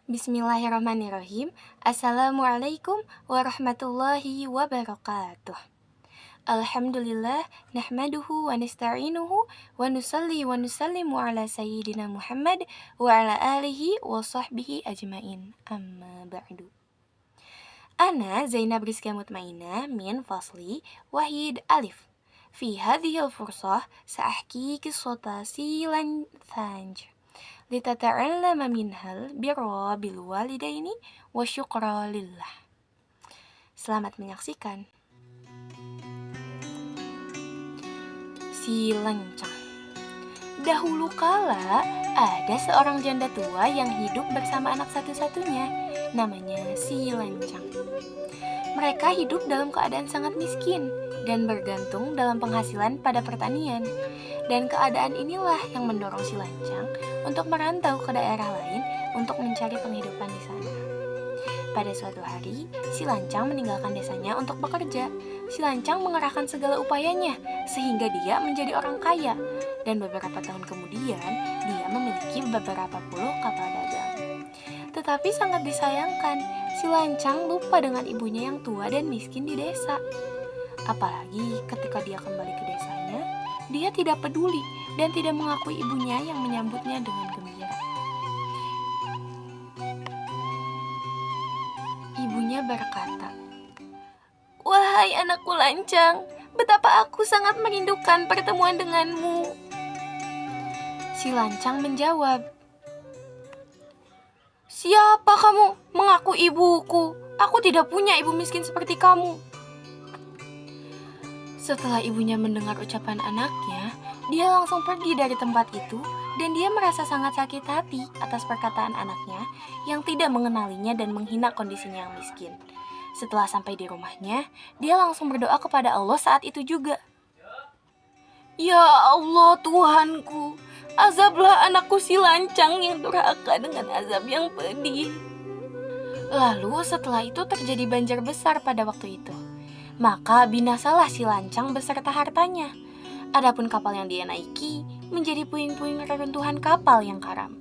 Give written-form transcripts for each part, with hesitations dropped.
Bismillahirrahmanirrahim. Assalamualaikum warahmatullahi wabarakatuh. Alhamdulillah, nahmaduhu wa nasta'inuhu wa nusalli wa nusallimu ala sayyidina Muhammad wa ala alihi wa sahbihi ajmain. Amma ba'du. Ana Zainab Rizka Mutmainah min fasli Wahid Alif. Fi hadhil fursah sa'ahki qissata silan thanj. Litata'allama minhal birra bil walidaini wa syukra lillah. Selamat menyaksikan. Si Lancang. Dahulu kala ada seorang janda tua yang hidup bersama anak satu-satunya, namanya si Lancang. Mereka hidup dalam keadaan sangat miskin dan bergantung dalam penghasilan pada pertanian. Dan keadaan inilah yang mendorong si Lancang untuk merantau ke daerah lain untuk mencari penghidupan di sana. Pada suatu hari, si Lancang meninggalkan desanya untuk bekerja. Si Lancang mengerahkan segala upayanya sehingga dia menjadi orang kaya. Dan beberapa tahun kemudian, dia memiliki beberapa puluh kapal dagang. Tetapi sangat disayangkan, si Lancang lupa dengan ibunya yang tua dan miskin di desa. Apalagi ketika dia kembali ke desanya, dia tidak peduli dan tidak mengakui ibunya yang menyambutnya dengan gembira. Ibunya berkata, "Wahai anakku Lancang, betapa aku sangat merindukan pertemuan denganmu." Si Lancang menjawab, "Siapa kamu mengaku ibuku? Aku tidak punya ibu miskin seperti kamu." Setelah ibunya mendengar ucapan anaknya, dia langsung pergi dari tempat itu dan dia merasa sangat sakit hati atas perkataan anaknya yang tidak mengenalinya dan menghina kondisinya yang miskin. Setelah sampai di rumahnya, dia langsung berdoa kepada Allah saat itu juga. "Ya Allah Tuhanku, azablah anakku si Lancang yang durhaka dengan azab yang pedih." Lalu setelah itu terjadi banjir besar pada waktu itu. Maka binasalah si Lancang beserta hartanya. Adapun kapal yang dia naiki menjadi puing-puing reruntuhan kapal yang karam.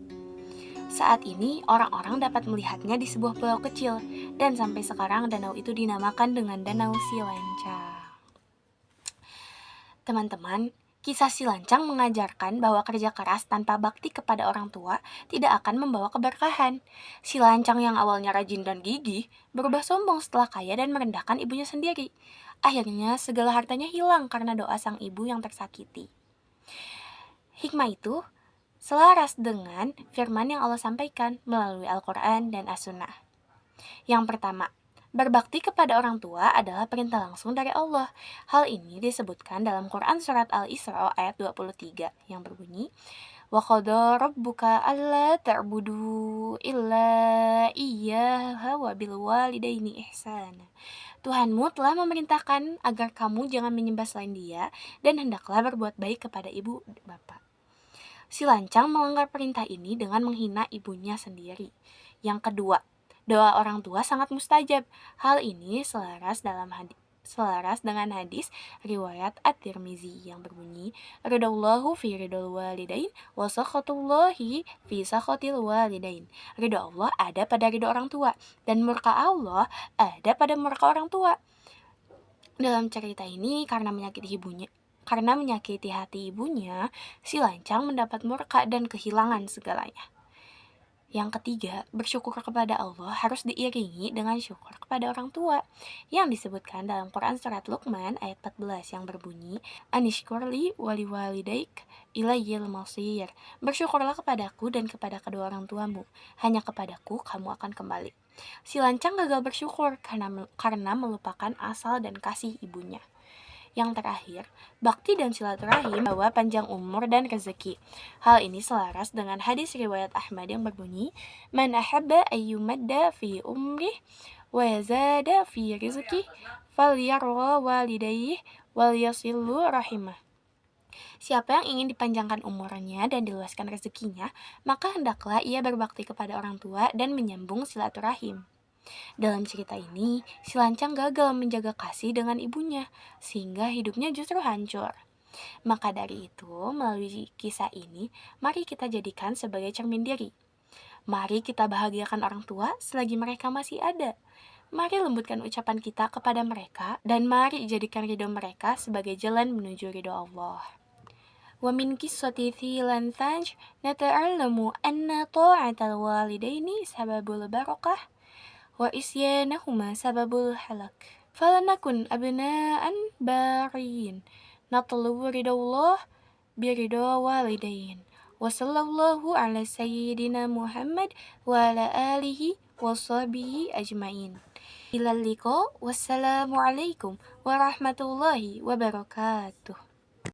Saat ini orang-orang dapat melihatnya di sebuah pulau kecil dan sampai sekarang danau itu dinamakan dengan Danau Si Lancang. Teman-teman, kisah si Lancang mengajarkan bahwa kerja keras tanpa bakti kepada orang tua tidak akan membawa keberkahan. Si Lancang yang awalnya rajin dan gigih berubah sombong setelah kaya dan merendahkan ibunya sendiri. Akhirnya segala hartanya hilang karena doa sang ibu yang tersakiti. Hikmah itu selaras dengan firman yang Allah sampaikan melalui Al-Quran dan As-Sunnah. Yang pertama, berbakti kepada orang tua adalah perintah langsung dari Allah. Hal ini disebutkan dalam Quran Surat Al-Isra ayat 23 yang berbunyi, "Wa qada rabbuka alla ta'budu illa iyyaha wa bil walidaini ihsana." Tuhanmu telah memerintahkan agar kamu jangan menyembah selain Dia dan hendaklah berbuat baik kepada ibu bapak. Si Lancang melanggar perintah ini dengan menghina ibunya sendiri. Yang kedua, doa orang tua sangat mustajab. Hal ini selaras dengan hadis riwayat At-Tirmizi yang berbunyi, "Ridallahu fi ridal walidain wa sakhatullahi fi sakhatil walidain." Ridha Allah ada pada ridha orang tua dan murka Allah ada pada murka orang tua. Dalam cerita ini karena menyakiti hati ibunya, si Lancang mendapat murka dan kehilangan segalanya. Yang ketiga, bersyukur kepada Allah harus diiringi dengan syukur kepada orang tua, yang disebutkan dalam Quran Surat Luqman ayat 14 yang berbunyi, "Anishkurli wali walidaik ilayyil masir." Bersyukurlah kepadaku dan kepada kedua orang tuamu, hanya kepadaku kamu akan kembali. Si Lancang gagal bersyukur karena melupakan asal dan kasih ibunya. Yang terakhir, bakti dan silaturahim membawa panjang umur dan rezeki. Hal ini selaras dengan hadis riwayat Ahmad yang berbunyi, "Man ahabba ayyumadda fi umrih wa yazada fi rizqih falyarwa walidayih wal yasillu rahimah." Siapa yang ingin dipanjangkan umurnya dan diluaskan rezekinya, maka hendaklah ia berbakti kepada orang tua dan menyambung silaturahim. Dalam cerita ini, si Lancang gagal menjaga kasih dengan ibunya, sehingga hidupnya justru hancur. Maka dari itu, melalui kisah ini, mari kita jadikan sebagai cermin diri. Mari kita bahagiakan orang tua selagi mereka masih ada. Mari lembutkan ucapan kita kepada mereka, dan mari jadikan ridho mereka sebagai jalan menuju ridho Allah. Wa min qissati Thilan Thanj nata'allamu anna ta'atal walidaini sababul barakah wa isyanahuma sababul halak. Falanakun abna'an bariin natlubu ridallah biridha walidain. Wa sallallahu ala sayyidina Muhammad wa ala alihi wa sahbihi ajmain. Ilal liqa, wassalamu alaikum warahmatullahi wabarakatuh.